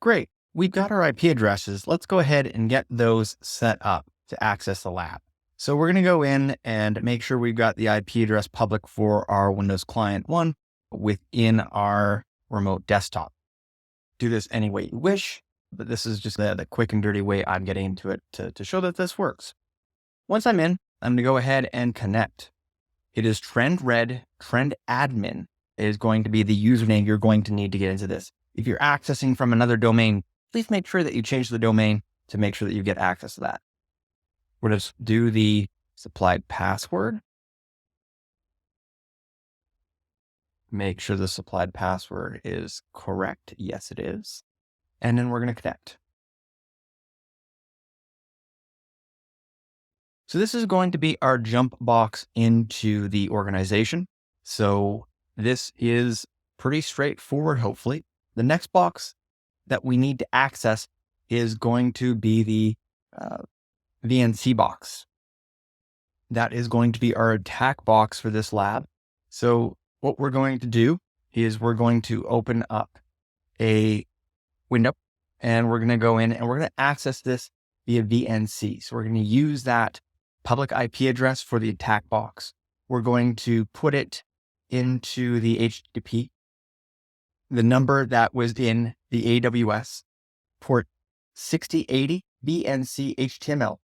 Great. We've got our IP addresses. Let's go ahead and get those set up to access the lab. So we're going to go in and make sure we've got the IP address public for our Windows Client 1 within our remote desktop. Do this any way you wish, but this is just the quick and dirty way I'm getting into it to show that this works. Once I'm in, I'm going to go ahead and connect. It is TrendRed, TrendAdmin is going to be the username you're going to need to get into this. If you're accessing from another domain, please make sure that you change the domain to make sure that you get access to that. We'll just do the supplied password. Make sure the supplied password is correct. Yes, it is. And then we're going to connect. So this is going to be our jump box into the organization. So this is pretty straightforward, hopefully. The next box that we need to access is going to be the VNC box. That is going to be our attack box for this lab. So what we're going to do is we're going to open up a window and we're going to go in and we're going to access this via VNC. So we're going to use that public IP address for the attack box. We're going to put it into the HTTP, the number that was in the AWS port 6080 VNC HTML.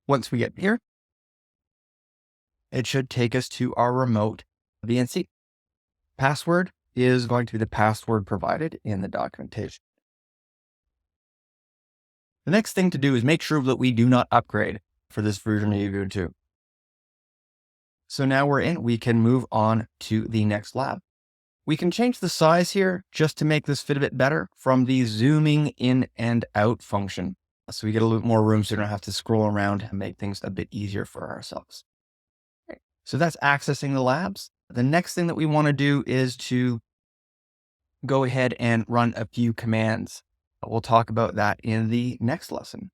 Once we get here, it should take us to our remote VNC. Password is going to be the password provided in the documentation. The next thing to do is make sure that we do not upgrade for this version of Ubuntu. So now we're in, we can move on to the next lab. We can change the size here just to make this fit a bit better from the zooming in and out function. So we get a little more room so we don't have to scroll around and make things a bit easier for ourselves. So that's accessing the labs. The next thing that we want to do is to go ahead and run a few commands. We'll talk about that in the next lesson.